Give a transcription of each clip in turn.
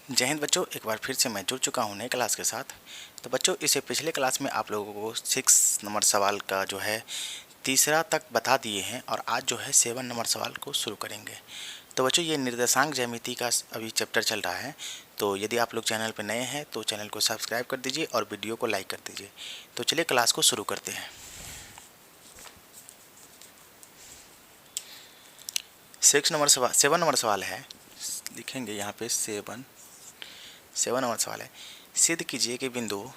जय हिंद बच्चों, एक बार फिर से मैं जुड़ चुका हूँ नए क्लास के साथ। तो बच्चों, इसे पिछले क्लास में आप लोगों को 6 नंबर सवाल का जो है तीसरा तक बता दिए हैं और आज जो है 7 नंबर सवाल को शुरू करेंगे। तो बच्चों, ये निर्देशांक ज्यामिति का अभी चैप्टर चल रहा है। तो यदि आप लोग चैनल पर नए हैं तो चैनल को सब्सक्राइब कर दीजिए और वीडियो को लाइक कर दीजिए। तो चलिए क्लास को शुरू करते हैं। 7 नंबर सवाल है, लिखेंगे यहाँ पे 7 नंबर सवाल है। सिद्ध कीजिए कि बिंदु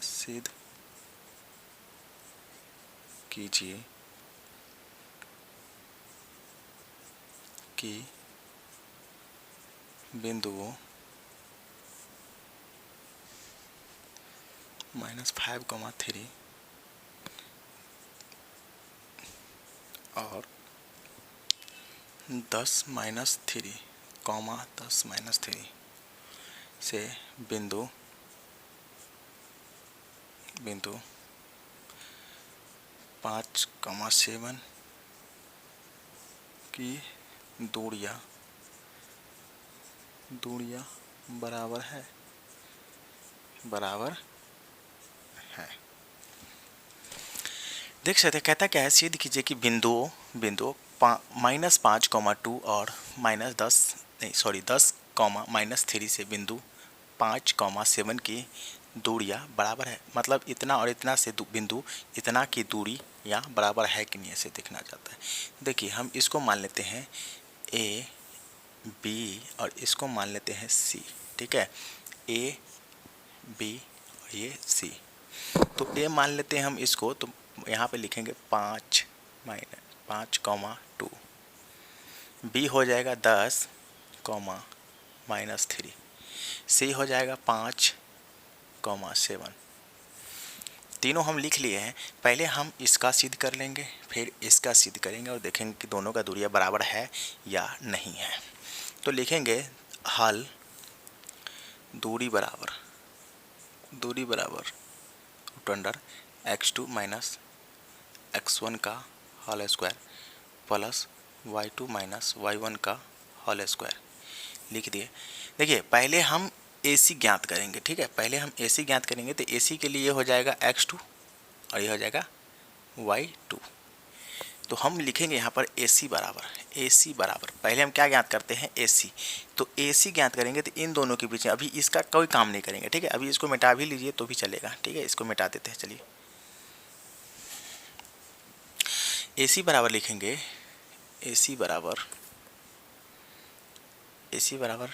सिद्ध कीजिए कि बिंदुओं -5, 3 और 10-3, 10-3 से बिंदु 5, 7 की दूरियां बराबर है। देख सकते हैं, कहता क्या है, सिद्ध कीजिए कि बिंदु -5, 2 और -10, से बिंदु 5, 7 की दूरियां बराबर है। मतलब इतना और इतना से बिंदु इतना की दूरी या बराबर है कि नहीं, ऐसे देखना चाहता है। देखिए, हम इसको मान लेते हैं ए बी और इसको मान लेते हैं सी। ठीक है, ए बी और ये सी। तो ए मान लेते हैं हम इसको, तो यहाँ पे लिखेंगे 5, 2। बी हो जाएगा 10, -3। सी हो जाएगा 5, 7। तीनों हम लिख लिए हैं। पहले हम इसका सिद्ध कर लेंगे, फिर इसका सिद्ध करेंगे और देखेंगे कि दोनों का दूरियां बराबर है या नहीं है। तो लिखेंगे हल दूरी बराबर root under x2 minus x1 का whole square plus y2 minus y1 का होल स्क्वायर लिख दिए। देखिए, पहले हम AC ज्ञात करेंगे। ठीक है, पहले हम AC ज्ञात करेंगे। तो AC के लिए ये हो जाएगा x2 और ये हो जाएगा y2। तो हम लिखेंगे यहाँ पर AC बराबर पहले हम क्या ज्ञात करते हैं, AC। तो AC ज्ञात करेंगे तो इन दोनों के बीच में अभी इसका कोई काम नहीं करेंगे। ठीक है, अभी इसको मिटा भी लीजिए तो भी चलेगा। ठीक है, इसको मिटा देते हैं। चलिए, AC बराबर लिखेंगे, AC बराबर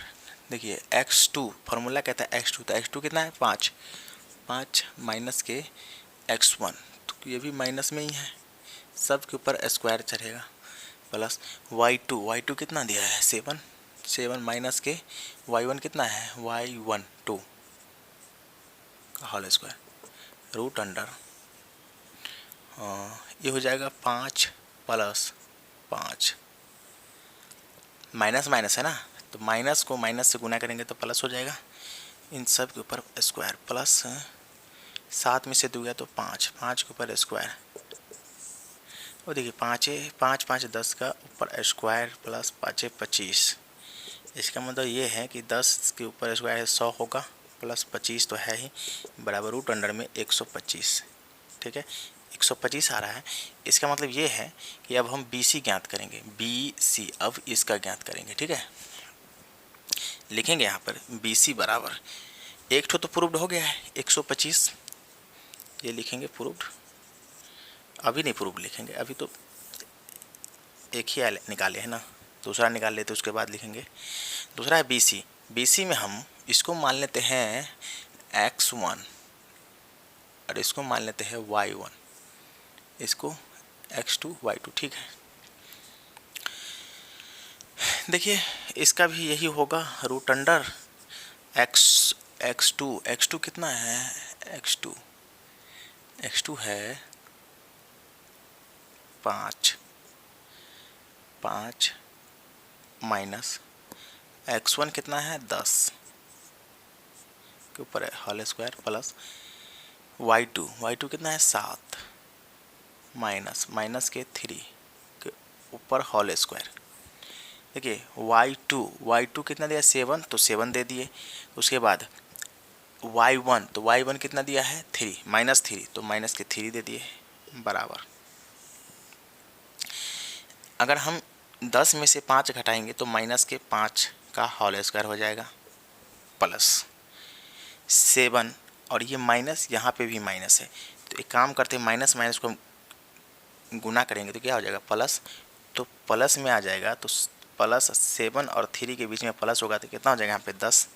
देखिए x2, फॉर्मूला कहता है x2। तो x2 कितना है, 5 माइनस के x1, तो ये भी माइनस में ही है, सब के ऊपर स्क्वायर चढ़ेगा, प्लस y2 कितना दिया है, 7 माइनस के y1 कितना है, y1 2 का होल स्क्वायर रूट अंडर ये हो जाएगा 5 + 5। माइनस है ना, तो माइनस को माइनस से गुना करेंगे तो प्लस हो जाएगा। इन सब के ऊपर स्क्वायर प्लस 7 में से 2 गया तो 5 के ऊपर स्क्वायर। और देखिए 5 5 10 का ऊपर स्क्वायर प्लस 5 25। इसका मतलब ये है कि 10 के ऊपर स्क्वायर 100 होगा, प्लस 25 तो है ही, बराबर रूट अंडर में 125। ठीक है, 125 आ रहा है। इसका मतलब ये है कि अब हम BC ज्ञात करेंगे। BC अब इसका ज्ञात करेंगे। ठीक है, लिखेंगे यहाँ पर BC बराबर, एक ठो तो प्रूव्ड हो गया है 125, ये लिखेंगे प्रूव्ड। अभी नहीं प्रूव्ड लिखेंगे, अभी तो एक ही निकाले है ना, दूसरा निकाल लेते उसके बाद लिखेंगे। दूसरा है BC में हम इसको मान लेते हैं x1 और इसको मान लेते हैं y1, इसको x2 y2। ठीक है, देखिए इसका भी यही होगा, रूट अंडर x2 कितना है, x2 है 5 माइनस x1 कितना है 10 के ऊपर है होल स्क्वायर प्लस y2 कितना है 7 माइनस के 3 के ऊपर होल स्क्वायर देखिए y2 कितना दिया 7, तो 7 दे दिए। उसके बाद y1, तो y1 कितना दिया है 3, -3, तो माइनस के 3 दे दिए बराबर। अगर हम 10 में से 5 घटाएंगे तो माइनस के 5 का होल स्क्वायर हो जाएगा प्लस 7, और ये माइनस यहाँ पे भी माइनस है, तो एक काम करते हैं माइनस माइनस को गुना करेंगे तो क्या हो जाएगा प्लस, तो प्लस में आ जाएगा, तो प्लस 7 और 3 के बीच में प्लस होगा तो कितना हो जाएगा यहाँ पे 10,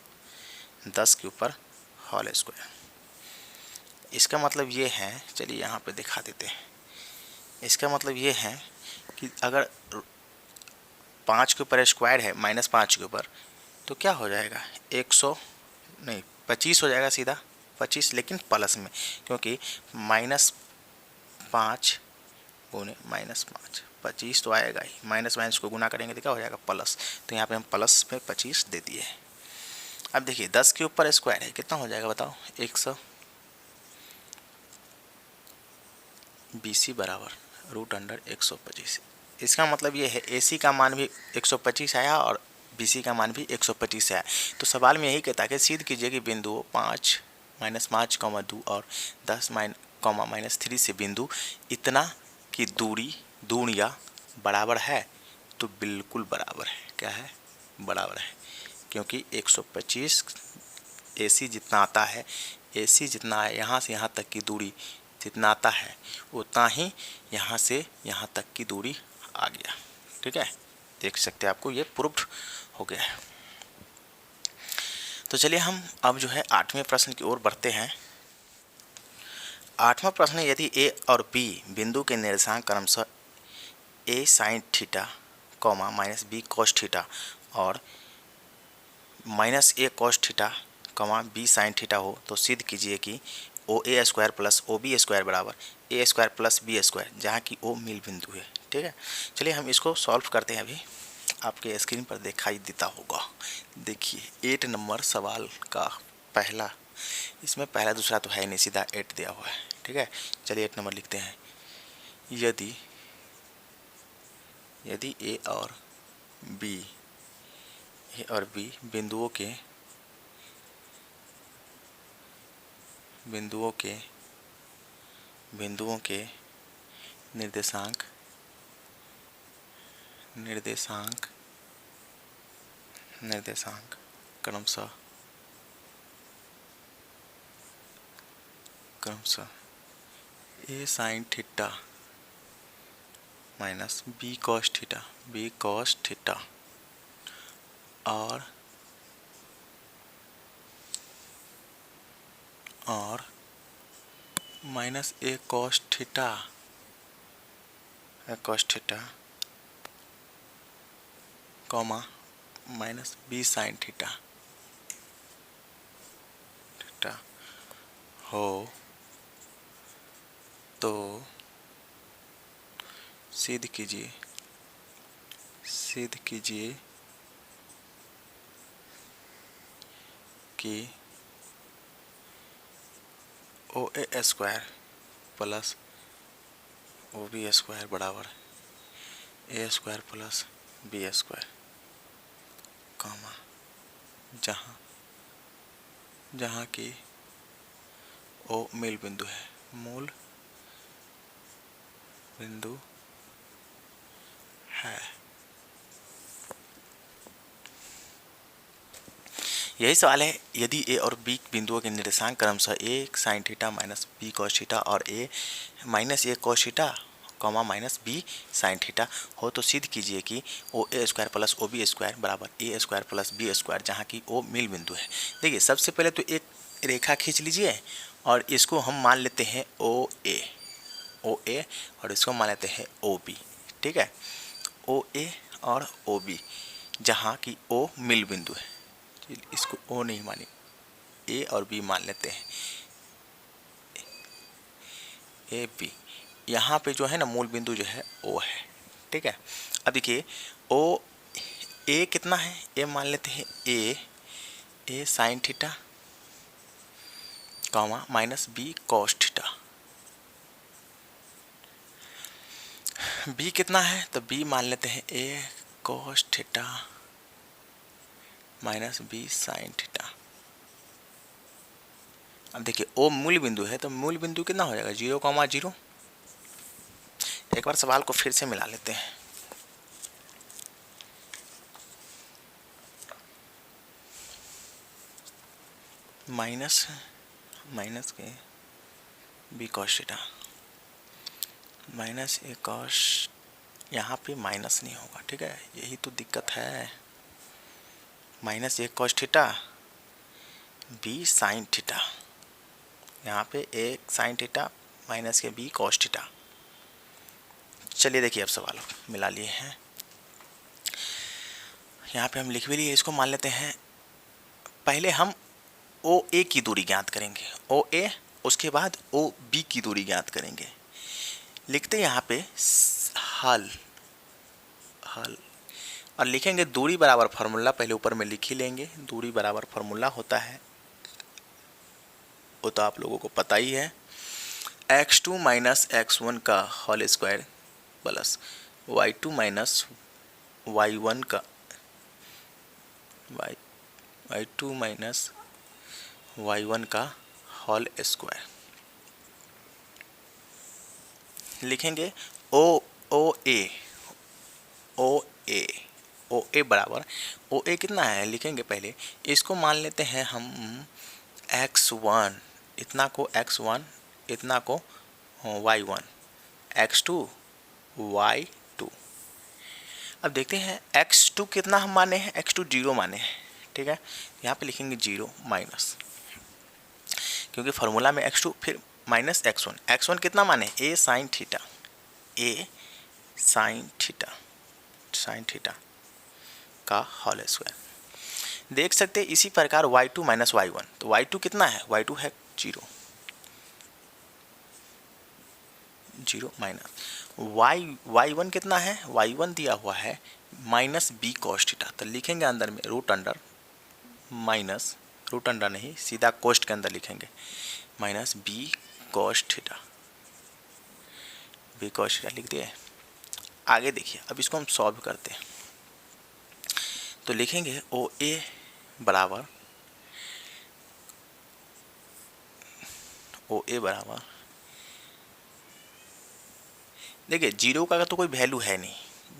10 के ऊपर होल स्क्वायर। इसका मतलब ये है, चलिए यहाँ पे दिखा देते हैं। इसका मतलब ये है कि अगर 5 के ऊपर स्क्वायर है -5 के ऊपर, तो क्या हो जाएगा 100 नहीं 25 हो जाएगा सीधा 25, लेकिन प्लस में, क्योंकि -5 गुने -5 25 तो आएगा ही, माइनस माइनस को गुना करेंगे तो क्या हो जाएगा प्लस, तो यहाँ पे हम प्लस में 25 दे दिए। अब देखिए 10 के ऊपर स्क्वायर है, कितना हो जाएगा बताओ 120 बराबर √125। इसका मतलब ये है AC का मान भी 125 आया और BC का मान भी 125 आया। तो सवाल में यही कहता है कि सिद्ध कीजिए कि बिंदुओं 5, -5, 2 और 10, -3 से बिंदु इतना की दूरियां बराबर है, तो बिल्कुल बराबर है। क्या है? बराबर है, क्योंकि 125 AC जितना आता है, AC जितना है यहाँ से यहाँ तक की दूरी जितना आता है उतना ही यहाँ से यहाँ तक की दूरी आ गया। ठीक है, देख सकते हैं, आपको ये प्रूव्ड हो गया है। तो चलिए हम अब जो है 8वें प्रश्न की ओर बढ़ते हैं। 8वां प्रश्न, यदि A और B बिंदु के निर्देशांक क्रमशः A sin theta, -B cos theta और -A cos theta, B sin theta हो, तो सिद्ध कीजिए कि OA square plus OB square बराबर A square plus B square, जहाँ की O मिल बिंदु है। ठीक है, चलिए हम इसको सॉल्व करते हैं। अभी आपके स्क्रीन पर दिखाई देता होगा, देखिए 8 नंबर सवाल का पहला, इसमें पहला दूसरा तो है नहीं, सीधा 8 दिया हुआ है। ठीक है, चलिए 8 नंबर लिखते हैं। यदि A और B बिंदुओं के निर्देशांक क्रमशः A sin theta -B cos theta और -A cos theta -B sin theta हो, तो सिद्ध कीजिए कि OA square plus OB square बराबर A square plus B square, जहाँ की O मूल बिंदु है। यही सवाल है। यदि A और B बिंदुओं के निर्देशांक क्रमशः A sin theta -B cos theta और A cos theta, -B sin theta हो, तो सिद्ध कीजिए कि OA square plus OB square बराबर A square plus B square, जहाँ की O मिल बिंदु है। देखिए सबसे पहले तो एक रेखा खींच लीजिए और इसको हम मान लेते हैं OA और इसको मान लेते हैं OB। ठीक है, OA और OB, जहाँ की O मिल बिंदु है, इसको O नहीं माने, A और B मान लेते हैं। AB यहाँ पे जो है ना मूल बिंदु जो है O है। ठीक है, अब देखिए A कितना है, A मान लेते हैं A sin theta, -B cos theta. B कितना है, तो B मान लेते हैं A cos theta minus B sine theta. अब देखिए ओ मूल बिंदु है तो मूल बिंदु कितना हो जाएगा 0,0। एक बार सवाल को फिर से मिला लेते हैं। माइनस के b cos theta minus a cos, यहाँ पे माइनस नहीं होगा, ठीक है, यही तो दिक्कत है। Minus a cos theta b sine theta, यहाँ पे एक साइन थीटा माइनस के बी कॉस थीटा। चलिए देखिए अब सवाल मिला लिए हैं। यहाँ पे हम लिख भी लिए, इसको मान लेते हैं। पहले हम ओ ए की दूरी ज्ञात करेंगे, ओ ए, उसके बाद ओ बी की दूरी ज्ञात करेंगे। लिखते यहाँ पे हल और लिखेंगे दूरी बराबर फार्मूला, पहले ऊपर में लिख ही लेंगे। दूरी बराबर फार्मूला होता है, वो तो आप लोगों को पता ही है, x2 माइनस x1 का whole square plus y2 minus y1 का y2 माइनस y1 का होल स्क्वायर। लिखेंगे ओ ए बराबर, ओ ए कितना है लिखेंगे पहले, इसको मान लेते हैं हम x1, इतना को x1, इतना को y1, x2 y2। अब देखते हैं x2 कितना हम माने हैं, x2 0 माने हैं, ठीक है। यहाँ पे लिखेंगे 0 माइनस, क्योंकि फार्मूला में x2 फिर माइनस x1 कितना माने, a साइन थीटा का होल स्क्वायर। देख सकते हैं इसी प्रकार y2 माइनस y1, तो y2 कितना है, y2 है 0 माइनस y1 कितना है, y1 दिया हुआ है माइनस बी कॉस थीटा, तो लिखेंगे अंदर में root under minus, root under नहीं सीधा कोस्ट के अंदर लिखेंगे, minus B cos theta, B cos theta लिख दिए। आगे देखिए अब इसको हम सॉल्व करते हैं, तो लिखेंगे ओ ए बराबर देखिए 0 का तो कोई वैल्यू है नहीं,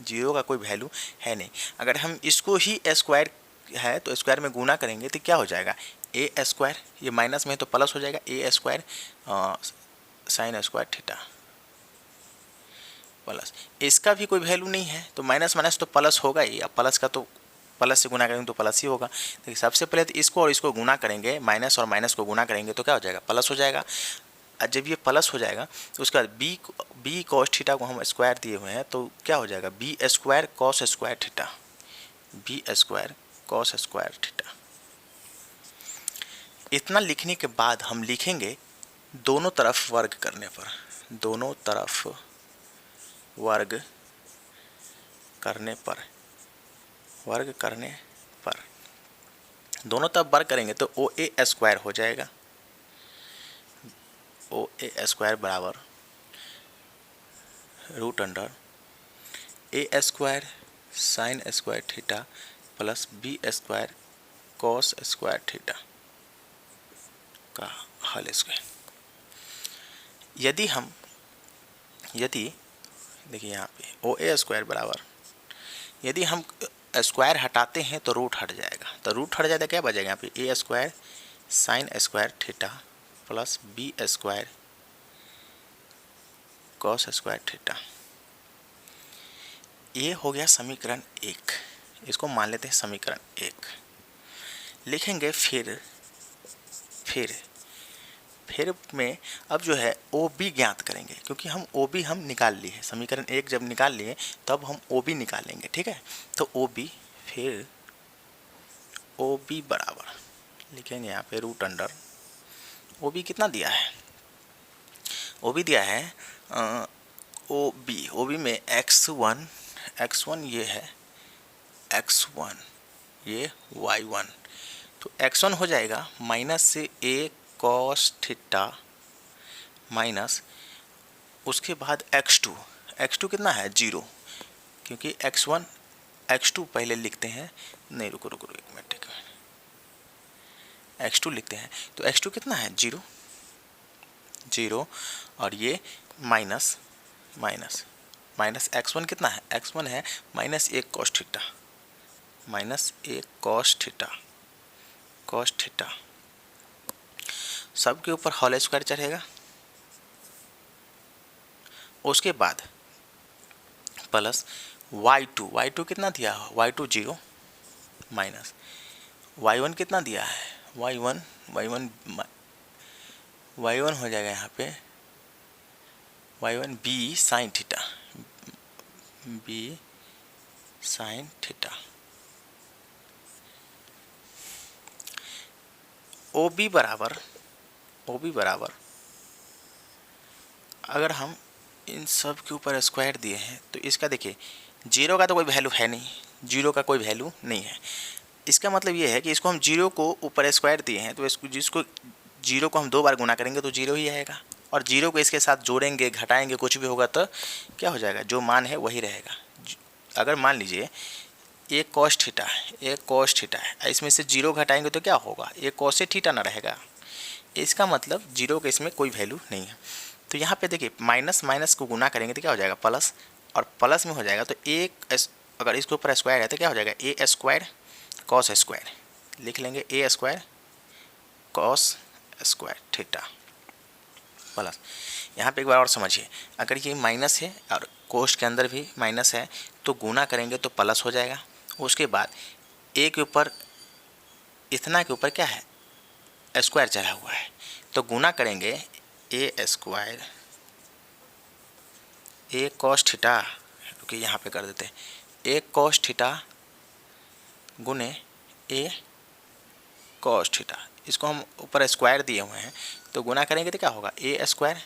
0 का कोई वैल्यू है नहीं। अगर हम इसको ही स्क्वायर है तो स्क्वायर में गुना करेंगे तो क्या हो जाएगा, ए स्क्वायर, ये माइनस में तो प्लस हो जाएगा, a square sine square theta plus, इसका भी कोई वैल्यू नहीं है तो माइनस माइनस तो प्लस होगा ही, अब प्लस का तो प्लस से गुना करेंगे तो प्लस ही होगा। देखिए सबसे पहले तो इसको और इसको गुना करेंगे, माइनस और माइनस को गुना करेंगे तो क्या हो जाएगा, प्लस हो जाएगा। जब ये प्लस हो जाएगा तो उसके बाद बी कॉस थीटा को हम स्क्वायर दिए हुए हैं तो क्या हो जाएगा, B square cos square theta, B square cos square theta. इतना लिखने के बाद हम लिखेंगे दोनों तरफ वर्ग करने पर, दोनों तरफ वर्ग करने पर दोनों तरफ वर्ग करेंगे तो ओ ए स्क्वायर हो जाएगा, ओ ए स्क्वायर बराबर root under a square sine square theta plus b square cos square theta का होल स्क्वायर। यदि देखिए यहाँ पे ओ ए स्क्वायर बराबर, यदि हम स्क्वायर हटाते हैं तो रूट हट जाएगा, तो रूट हट जाएगा क्या बचेगा यहाँ पे, a square sine square theta plus b square cos square theta. ये हो गया समीकरण 1, इसको मान लेते हैं समीकरण 1। लिखेंगे फिर में अब जो है ओ बी ज्ञात करेंगे, क्योंकि हम ओ बी हम निकाल लिए, समीकरण 1 जब निकाल लिए तब हम ओ बी निकालेंगे, ठीक है। तो ओ बी, फिर ओ बी बराबर लिखेंगे यहाँ पे रूट अंडर, ओ बी कितना दिया है, ओ बी दिया है ओ बी में x1 ये है, x1 ये y1, तो x1 हो जाएगा माइनस से a कॉस थीटा माइनस, उसके बाद x2 कितना है 0, क्योंकि x2 पहले लिखते हैं, नहीं रुको रुको रुको एक मिनट, x2 लिखते हैं। तो x2 कितना है, 0 0, और ये माइनस माइनस माइनस x1 कितना है, x1 है -1 cos थीटा, -1 cos थीटा, सबके ऊपर होल स्क्वायर चढ़ेगा। उसके बाद प्लस y2 कितना दिया है, y2 0, माइनस y1 कितना दिया है, y1 हो जाएगा यहाँ पे y1 b sin theta, b sin theta. OB बराबर अगर हम इन सब के ऊपर स्क्वायर दिए हैं तो इसका देखिए 0 का तो कोई वैल्यू है नहीं, 0 का कोई वैल्यू नहीं है। इसका मतलब ये है कि इसको हम 0 को ऊपर स्क्वायर दिए हैं तो इसको 0 को हम 2 बार गुना करेंगे तो 0 ही आएगा, और 0 को इसके साथ जोड़ेंगे घटाएंगे कुछ भी होगा तो क्या हो जाएगा, जो मान है वही रहेगा। अगर मान लीजिए एक cos थीटा है, इसमें से 0 घटाएंगे तो क्या होगा, एक cos थीटा ना रहेगा। इसका मतलब 0 के इसमें कोई वैल्यू नहीं है। तो यहाँ पे देखिए माइनस माइनस को गुना करेंगे तो क्या हो जाएगा, प्लस, और प्लस में हो जाएगा तो अगर इसके ऊपर स्क्वायर है तो क्या हो जाएगा, ए स्क्वायर कॉस स्क्वायर, लिख लेंगे a square cos square theta plus. यहाँ पे एक बार और समझिए, अगर ये माइनस है और कोष्ठ के अंदर भी माइनस है तो गुना करेंगे तो प्लस हो जाएगा। उसके बाद ए के ऊपर इतना के ऊपर क्या है, स्क्वायर चढ़ा हुआ है तो गुना करेंगे ए स्क्वायर ए कॉस थीटा, क्योंकि यहाँ पे कर देते हैं ए कॉस थीटा गुने ए कॉस थीटा। इसको हम ऊपर स्क्वायर दिए हुए हैं तो गुना करेंगे तो क्या होगा, ए स्क्वायर,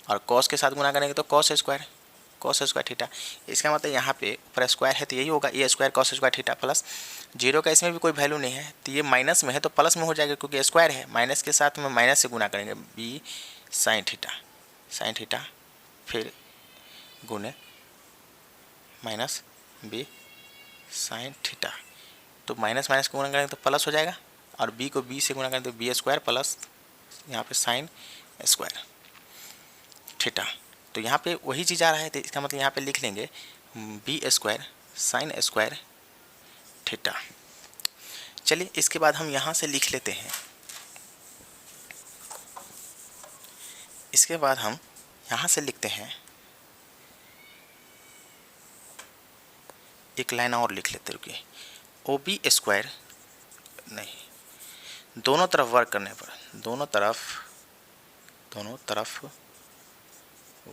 और कॉस के साथ गुना करेंगे तो कॉस स्क्वायर थीटा। इसका मतलब यहाँ पे ऊपर स्क्वायर है तो यही होगा a square cos square theta plus. 0 का इसमें भी कोई वैल्यू नहीं है तो ये माइनस में है तो प्लस में हो जाएगा क्योंकि स्क्वायर है, माइनस के साथ में माइनस से गुना करेंगे बी साइन थीटा फिर गुने माइनस बी साइन थीटा। तो माइनस माइनस को गुना करेंगे तो प्लस हो जाएगा, और बी को बी से गुना करेंगे तो बी स्क्वायर प्लस यहाँ पे साइन स्क्वायर थीटा। तो यहाँ पे वही चीज़ आ रहा है तो इसका मतलब यहाँ पे लिख लेंगे B square sine square theta. चलिए इसके बाद हम यहाँ से लिख लेते हैं, इसके बाद हम यहाँ से लिखते हैं, एक लाइन और लिख लेते रुकिए, ओ बी स्क्वायर नहीं, दोनों तरफ वर्क करने पर, दोनों तरफ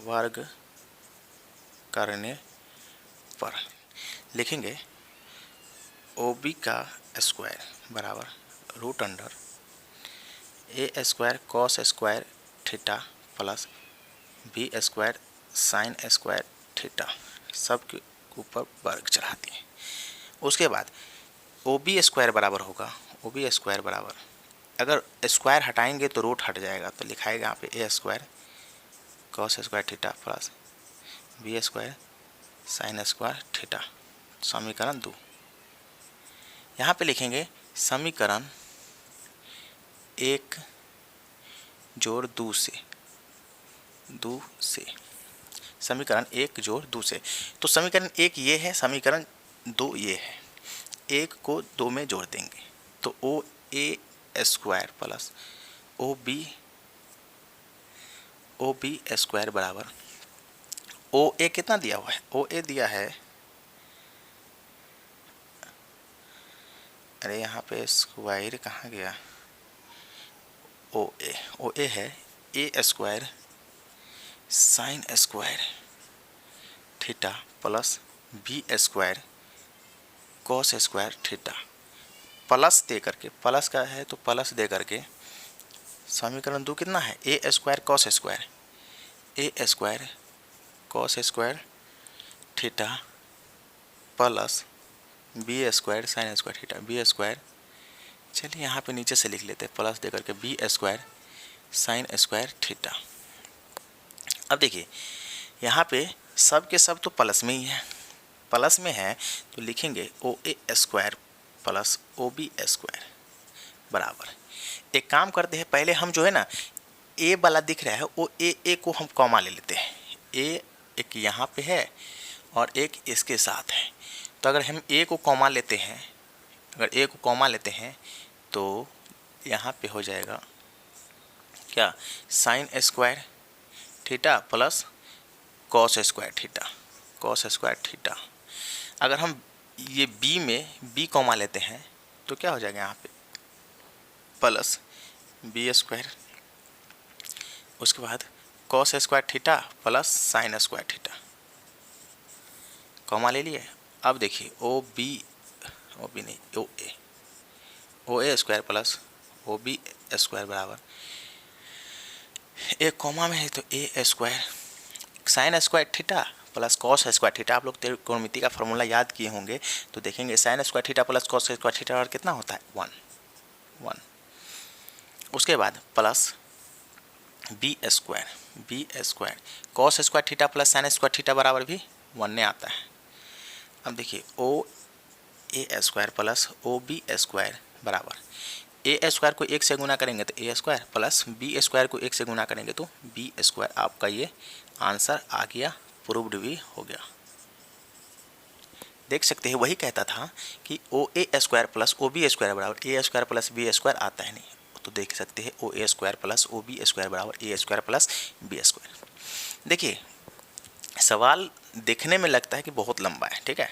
वर्ग करने पर लिखेंगे ओ बी का स्क्वायर बराबर root under a square cos square theta plus b square sine square theta, सब के ऊपर वर्ग चढ़ाते हैं। उसके बाद ओ बी स्क्वायर बराबर होगा, ओ बी स्क्वायर बराबर, अगर स्क्वायर हटाएंगे तो रूट हट जाएगा तो लिखाएगा यहाँ पे a square cos square theta plus b square sine square theta, समीकरण 2। यहाँ पे लिखेंगे समीकरण 1 जोड़ 2 से, समीकरण 1 जोड़ 2 से। तो समीकरण 1 ये है, समीकरण 2 ये है, 1 को 2 में जोड़ देंगे तो O A square plus O B square बराबर ओ ए कितना दिया हुआ है, ओ ए दिया है, अरे यहाँ पे स्क्वायर कहाँ गया, ओ ए है a square sine square theta plus b square cos square theta, plus दे करके, प्लस का है तो प्लस दे करके समीकरण 2 कितना है, a square cos square theta plus b square sine square theta, B square, चलिए यहाँ पे नीचे से लिख लेते हैं प्लस दे करके B square sine square theta. अब देखिए यहाँ पे सब के सब तो प्लस में ही है प्लस में है तो लिखेंगे O A square plus O B square बराबर। एक काम करते हैं, पहले हम जो है ना ए वाला दिख रहा है वो ए को हम कॉमा ले लेते हैं। ए एक यहाँ पे है और एक इसके साथ है, तो अगर हम ए को कॉमा लेते हैं, अगर ए को कॉमा लेते हैं तो यहाँ पे हो जाएगा क्या, sign square theta plus cos square theta, cos square theta. अगर हम ये बी में बी कॉमा लेते हैं तो क्या हो जाएगा यहाँ पे, प्लस बी स्क्वायर, उसके बाद cos square theta plus sine square theta, comma ले लिए। अब देखिए ओ बी नहीं O A square plus O B square बराबर, एक कॉमा में है तो a square sine square theta plus cos square theta. आप लोग त्रिकोणमिति का फॉर्मूला याद किए होंगे तो देखेंगे sine square theta plus cos square theta और कितना होता है 1। उसके बाद plus b square cos square theta plus sine square theta बराबर भी 1 में आता है। अब देखिए O A square plus O B square बराबर, ए स्क्वायर को 1 से गुना करेंगे तो a square plus b square को 1 से गुना करेंगे तो बी स्क्वायर। आपका ये आंसर आ गया, प्रूव्ड भी हो गया। देख सकते हैं वही कहता था कि O A square plus O B square बराबर a square plus b square आता है नहीं, तो देख सकते हैं O A square plus O B square बराबर a square plus b square. देखिए सवाल देखने में लगता है कि बहुत लंबा है, ठीक है,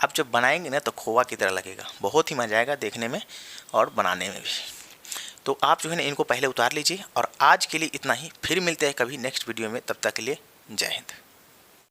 आप जब बनाएंगे ना तो खोवा की तरह लगेगा, बहुत ही मजा आएगा देखने में और बनाने में भी। तो आप जो है ना इनको पहले उतार लीजिए। और आज के लिए इतना ही, फिर मिलते हैं कभी नेक्स्ट वीडियो में, तब तक के लिए जय हिंद।